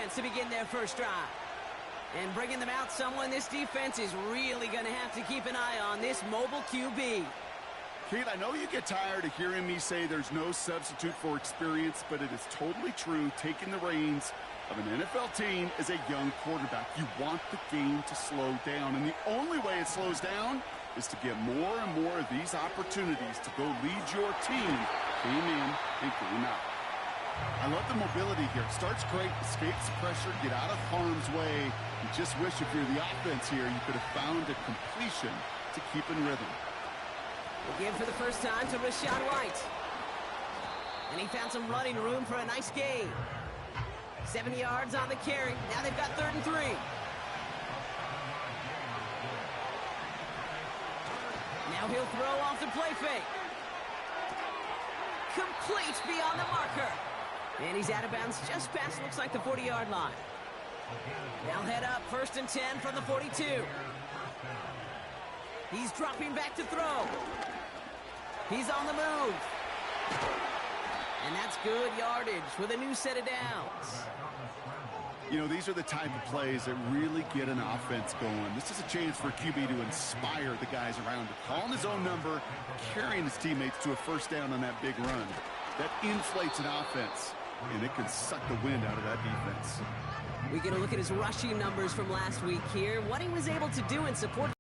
offense to begin their first drive. And bringing them out, someone this defense is really going to have to keep an eye on, this mobile QB. Kate, I know you get tired of hearing me say there's no substitute for experience, but it is totally true. Taking the reins of an NFL team as a young quarterback, you want the game to slow down, and the only way it slows down is to get more and more of these opportunities to go lead your team game in and game out. I love the mobility here. Starts great, escapes the pressure, get out of harm's way. You just wish if you're the offense here, you could have found a completion to keep in rhythm. Again for the first time to Rachaad White. And he found some running room for a nice gain. 7 yards on the carry. Now they've got 3rd and 3. Now he'll throw off the play fake. Complete beyond the marker. And he's out of bounds just past, looks like, the 40-yard line. Now head up, 1st and 10 from the 42. He's dropping back to throw. He's on the move. And that's good yardage with a new set of downs. You know, these are the type of plays that really get an offense going. This is a chance for a QB to inspire the guys around him. Calling his own number, carrying his teammates to a first down on that big run. That inflates an offense, and it can suck the wind out of that defense. We get a look at his rushing numbers from last week here. What he was able to do in support.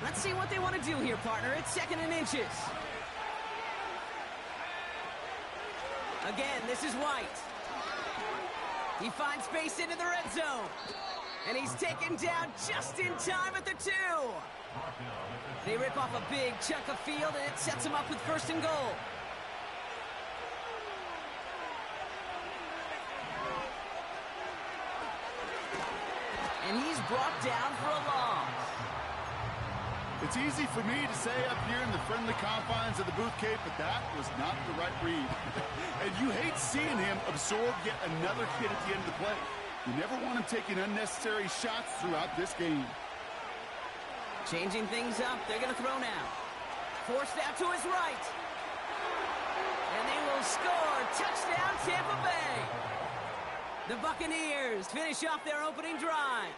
Let's see what they want to do here, partner. It's 2nd and inches. Again, this is White. He finds space into the red zone. And he's taken down just in time at the 2. They rip off a big chunk of field, and it sets him up with 1st and goal. And he's brought down for a loss. It's easy for me to say up here in the friendly confines of the booth, Kate, but that was not the right read. And you hate seeing him absorb yet another hit at the end of the play. You never want him taking unnecessary shots throughout this game. Changing things up, they're going to throw now. Forced out to his right. And they will score. Touchdown, Tampa Bay. The Buccaneers finish off their opening drive.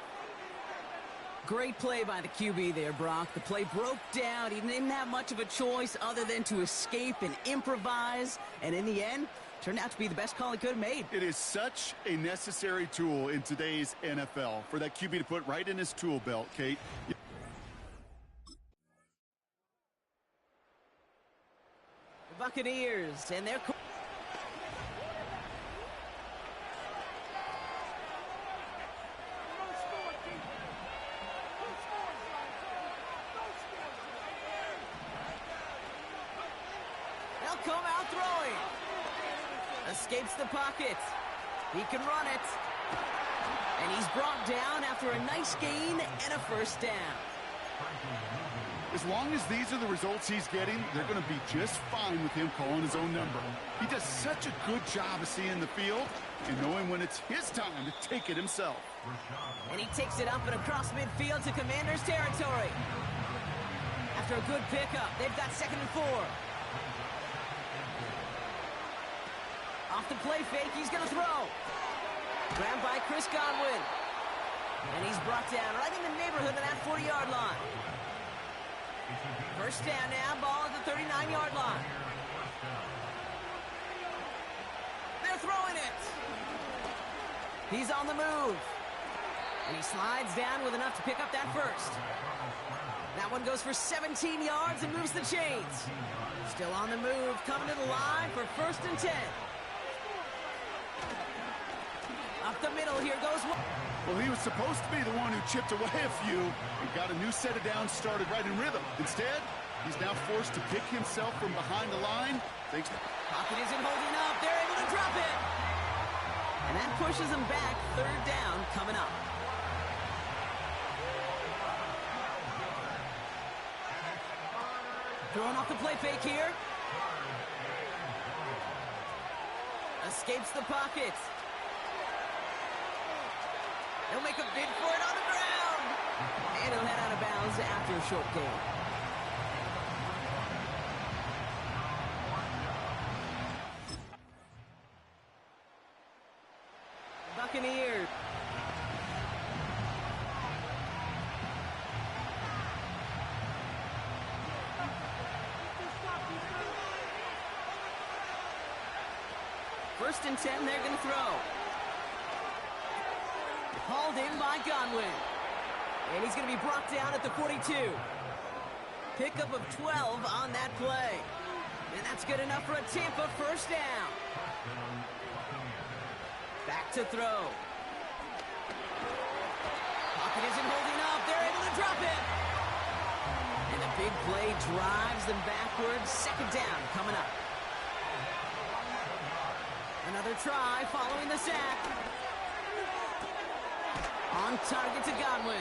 Great play by the QB there, Brock. The play broke down. He didn't have much of a choice other than to escape and improvise. And in the end, turned out to be the best call he could have made. It is such a necessary tool in today's NFL for that QB to put right in his tool belt, Kate. The Buccaneers and their... come out throwing. Escapes the pocket. He can run it. And he's brought down after a nice gain and a 1st down. As long as these are the results he's getting, they're going to be just fine with him calling his own number. He does such a good job of seeing the field and knowing when it's his time to take it himself. And he takes it up and across midfield to Commanders territory. After a good pickup, they've got 2nd and 4. Off the play fake, he's going to throw. Grabbed by Chris Godwin. And he's brought down right in the neighborhood of that 40-yard line. 1st down now, ball at the 39-yard line. They're throwing it. He's on the move. And he slides down with enough to pick up that 1st. That one goes for 17 yards and moves the chains. Still on the move, coming to the line for 1st and 10. Up the middle, here goes one. Well, he was supposed to be the one who chipped away a few and got a new set of downs started right in rhythm. Instead, he's now forced to pick himself from behind the line. Pocket isn't holding up. They're able to drop it. And that pushes him back. 3rd down coming up. Throwing off the play fake here. Escapes the pocket. He'll make a bid for it on the ground. And he'll head out of bounds after a short gain. First and 10, they're going to throw. Hauled in by Godwin. And he's going to be brought down at the 42. Pickup of 12 on that play. And that's good enough for a Tampa first down. Back to throw. Pocket isn't holding up. They're able to drop it. And the big play drives them backwards. Second down coming up. Another try following the sack. On target to Godwin.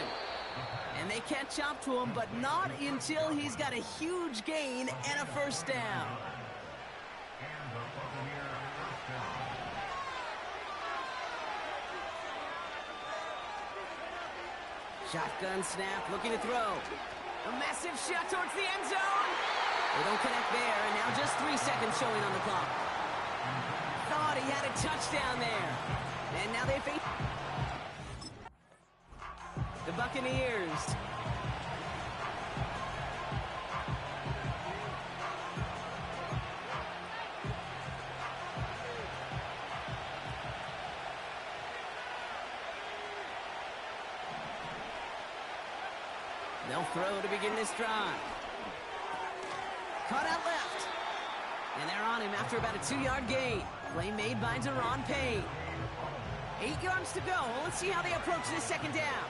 And they catch up to him, but not until he's got a huge gain and a first down. Shotgun snap, looking to throw. A massive shot towards the end zone. They don't connect there, and now just 3 seconds showing on the clock. Thought he had a touchdown there. And now they face the Buccaneers. They'll throw to begin this drive. Caught out left. And they're on him after about a 2-yard gain. Play made by Deron Payne. 8 yards to go. Well, let's see how they approach this second down.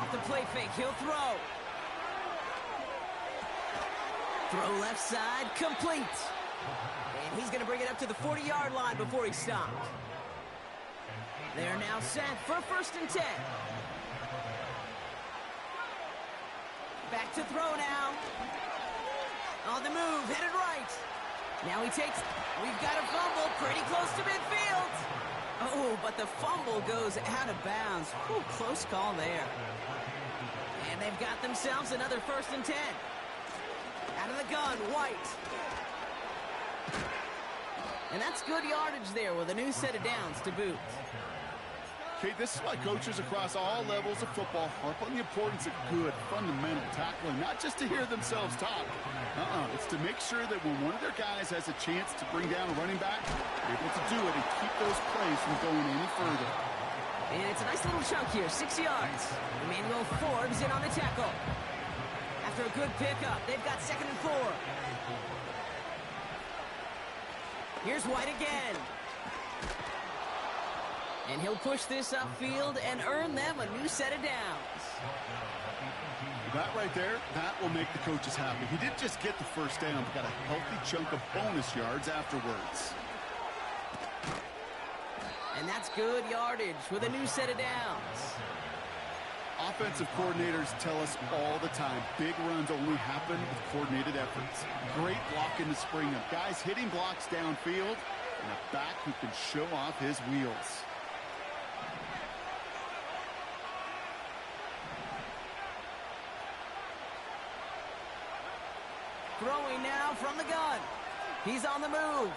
Off the play fake, he'll throw. Throw left side, complete. And he's going to bring it up to the 40-yard line before he stopped. They're now set for first and 10. Back to throw now. On the move, headed right. Now he takes, we've got a fumble pretty close to midfield. Oh, but the fumble goes out of bounds. Ooh, close call there. And they've got themselves another first and 10. Out of the gun, White. And that's good yardage there with a new set of downs to boot. Okay, this is why coaches across all levels of football harp on the importance of good, fundamental tackling, not just to hear themselves talk. It's to make sure that when one of their guys has a chance to bring down a running back, they're able to do it and keep those plays from going any further. And it's a nice little chunk here, 6 yards. Emmanuel Forbes in on the tackle. After a good pickup, they've got second and 4. Here's White again. And he'll push this upfield and earn them a new set of downs. That right there, that will make the coaches happy. He didn't just get the first down, but got a healthy chunk of bonus yards afterwards. And that's good yardage with a new set of downs. Offensive coordinators tell us all the time, big runs only happen with coordinated efforts. Great block in the spring of guys hitting blocks downfield, and a back who can show off his wheels. Throwing now from the gun. He's on the move.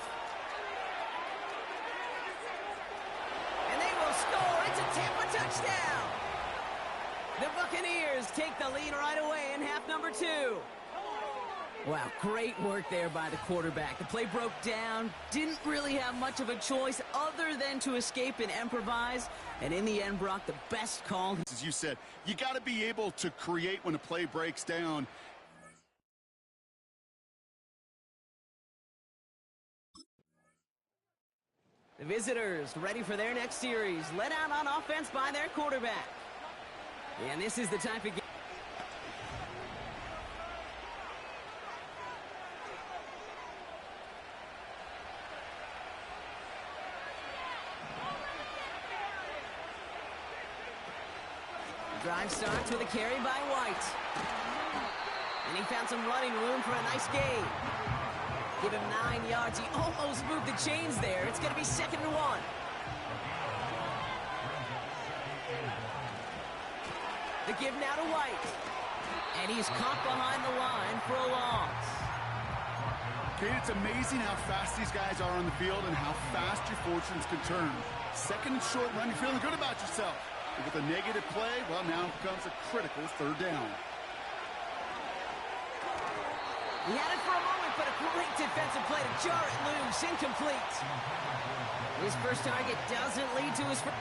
And they will score. It's a Tampa touchdown. The Buccaneers take the lead right away in half number 2. Wow, great work there by the quarterback. The play broke down. Didn't really have much of a choice other than to escape and improvise. And in the end, Brock, the best call. As you said, you got to be able to create when a play breaks down. The visitors ready for their next series. Led out on offense by their quarterback. And this is the type of game. Drive starts with a carry by White. And he found some running room for a nice gain. Give him 9 yards. He almost moved the chains there. It's going to be second and 1. The give now to White. And he's caught behind the line for a loss. Okay, it's amazing how fast these guys are on the field and how fast your fortunes can turn. Second and short run, you're feeling good about yourself. But with a negative play, well, now it becomes a critical third down. He had it for a moment, but a great defensive play to jar it loose. Incomplete. His first target doesn't lead to his first.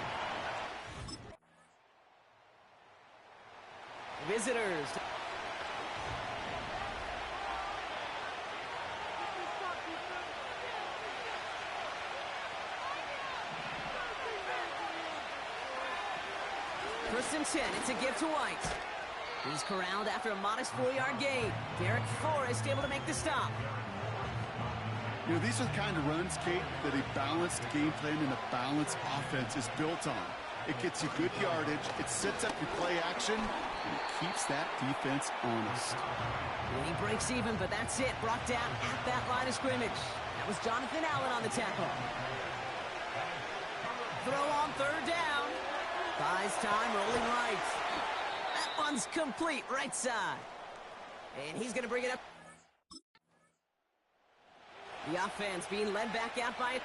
Visitors. First and 10, it's a give to White. He's corralled after a modest 4-yard gain. Derek Forrest able to make the stop. You know, these are the kind of runs, Kate, that a balanced game plan and a balanced offense is built on. It gets you good yardage, it sets up your play action, and it keeps that defense honest. And he breaks even, but that's it. Brought down at that line of scrimmage. That was Jonathan Allen on the tackle. Throw on third down. Buys time, rolling right. That one's complete, right side. And he's going to bring it up. The offense being led back out by it.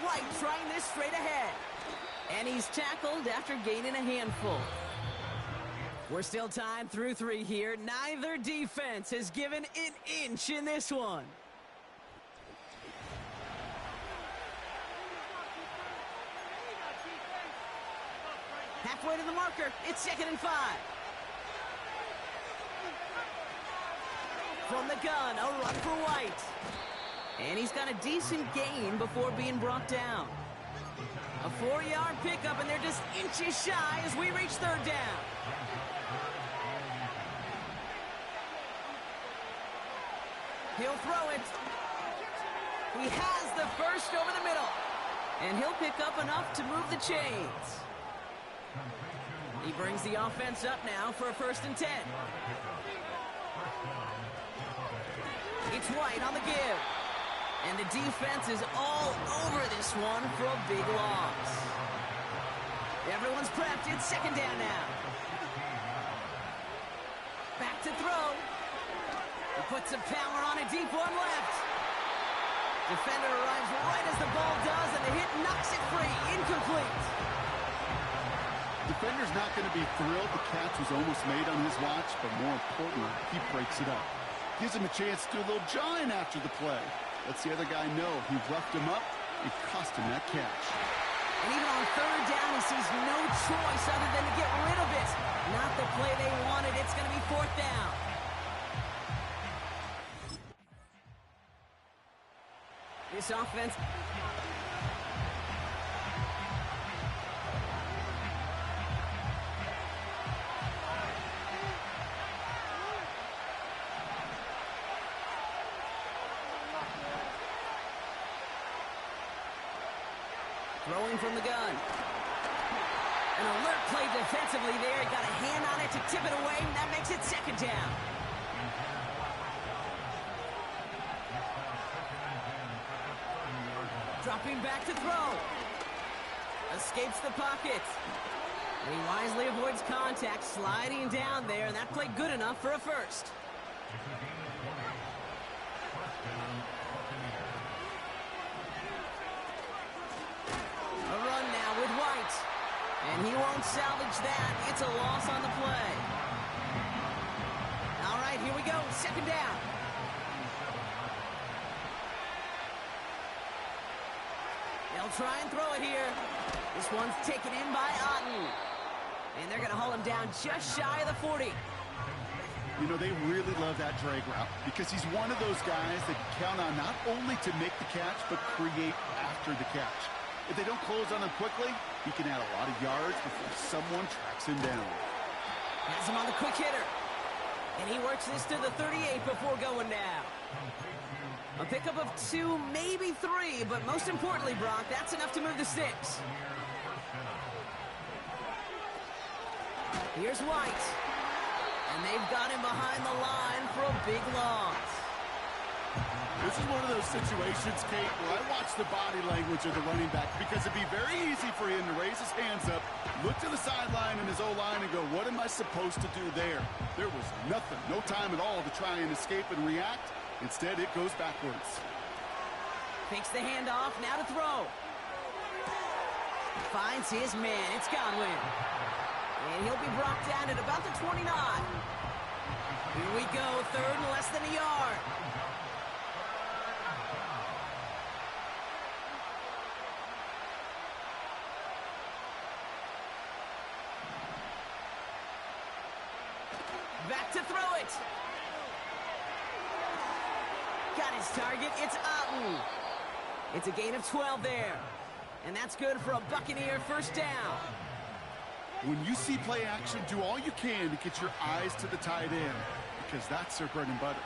White trying this straight ahead. And he's tackled after gaining a handful. We're still tied through 3 here. Neither defense has given an inch in this one. Halfway to the marker. It's 2nd and 5. From the gun, a run for White. And he's got a decent gain before being brought down. A 4-yard pickup, and they're just inches shy as we reach third down. He'll throw it. He has the first over the middle. And he'll pick up enough to move the chains. He brings the offense up now for a 1st and 10. It's White on the give. And the defense is all over this one for a big loss. Everyone's prepped. It's 2nd down now. Back to throw. He puts some power on a deep one left. Defender arrives right as the ball does, and the hit knocks it free. Incomplete. Defender's not going to be thrilled the catch was almost made on his watch, but more importantly, he breaks it up. Gives him a chance to do a little jawing after the play. Lets the other guy know he roughed him up and cost him that catch. And even on third down, he sees no choice other than to get rid of it. Not the play they wanted. It's going to be 4th down. This offense. Throwing from the gun. An alert play defensively there. Got a hand on it to tip it away, and that makes it 2nd down. Dropping back to throw. Escapes the pocket. And he wisely avoids contact, sliding down there, and that played good enough for a first. A run now with White. And he won't salvage that. It's a loss on the play. All right, here we go. 2nd down. They'll try and throw it here. This one's taken in by Otten. And they're going to haul him down just shy of the 40. You know, they really love that drag route because he's one of those guys that count on not only to make the catch, but create after the catch. If they don't close on him quickly, he can add a lot of yards before someone tracks him down. Has him on the quick hitter. And he works this to the 38 before going down. A pickup of 2, maybe 3, but most importantly, Brock, that's enough to move the sticks. Here's White. And they've got him behind the line for a big loss. This is one of those situations, Kate, where I watch the body language of the running back because it'd be very easy for him to raise his hands up, look to the sideline and his O-line and go, what am I supposed to do there? There was nothing, no time at all to try and escape and react. Instead, it goes backwards. Fakes the handoff, now to throw. Finds his man, it's Godwin. And he'll be brought down at about the 29. Here we go, third and less than a yard. Back to throw it. Got his target, it's Otten. It's a gain of 12 there. And that's good for a Buccaneer first down. When you see play action, do all you can to get your eyes to the tight end, because that's their bread and butter.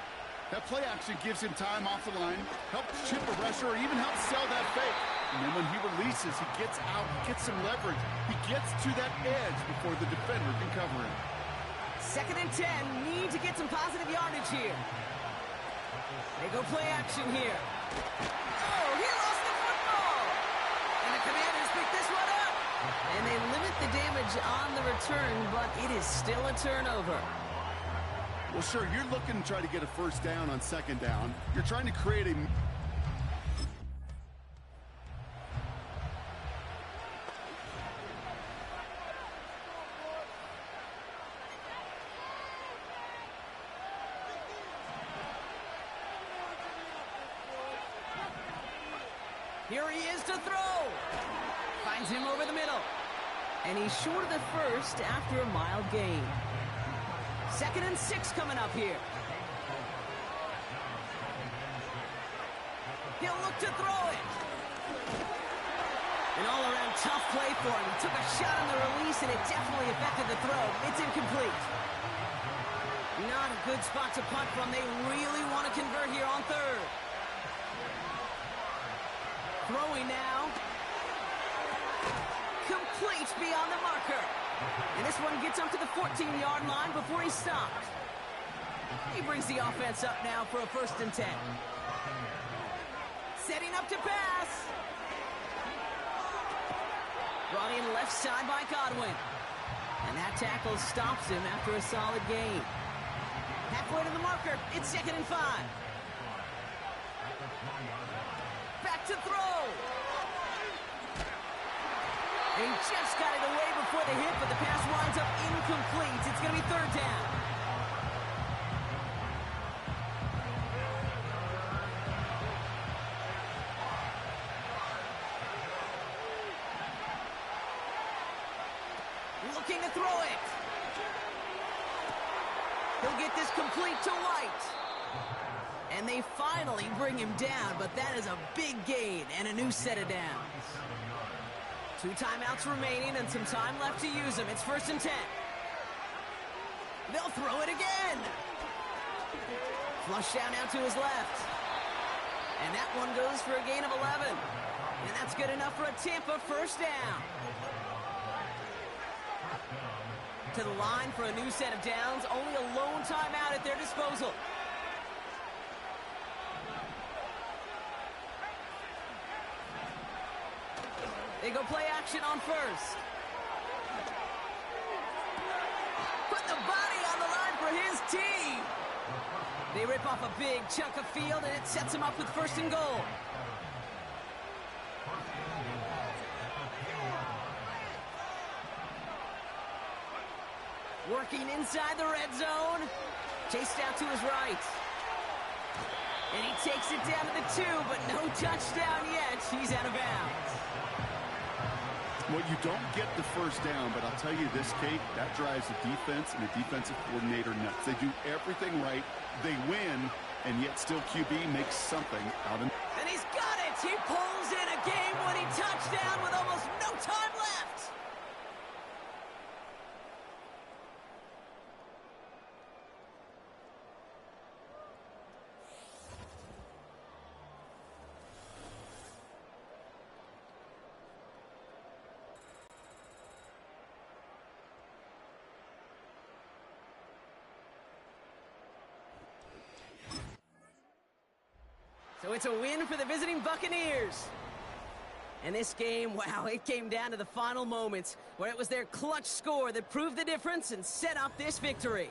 That play action gives him time off the line, helps chip a rusher, or even helps sell that fake. And then when he releases, he gets out, gets some leverage. He gets to that edge before the defender can cover him. 2nd and 10, need to get some positive yardage here. They go play action here. Oh, he lost the football! And the Commanders pick this one up. And they limit the damage on the return, but it is still a turnover. Well, sure, you're looking to try to get a first down on 2nd down. You're trying to create a... Here he is to throw. Finds him over the middle. And he's short of the first after a mild gain. 2nd and 6 coming up here. He'll look to throw it. An all-around tough play for him. He took a shot on the release, and it definitely affected the throw. It's incomplete. Not a good spot to punt from. They really want to convert here on 3rd. Throwing now. Complete beyond the marker. And this one gets up to the 14-yard line before he stopped. He brings the offense up now for a 1st and 10. Setting up to pass. Brought in left side by Godwin. And that tackle stops him after a solid gain. Halfway to the marker. It's 2nd and 5. Back to throw. He just got it away before the hit, but the pass winds up incomplete. It's going to be 3rd down. Looking to throw it. He'll get this complete to White. And they finally bring him down, but that is a big gain and a new set of downs. 2 timeouts remaining and some time left to use them. It's 1st and 10. They'll throw it again. Flush down now to his left. And that one goes for a gain of 11. And that's good enough for a Tampa first down. To the line for a new set of downs. Only a lone timeout at their disposal. They go play action on 1st. Put the body on the line for his team. They rip off a big chunk of field, and it sets him up with 1st and goal. Working inside the red zone. Chased out to his right. And he takes it down to the 2, but no touchdown yet. He's out of bounds. Well, you don't get the first down, but I'll tell you this, Kate, that drives the defense and the defensive coordinator nuts. They do everything right, they win, and yet still QB makes something out of it. And he's got it! He pulls in a game-winning touchdown with almost no time left! So it's a win for the visiting Buccaneers. And this game, wow, it came down to the final moments where it was their clutch score that proved the difference and set up this victory.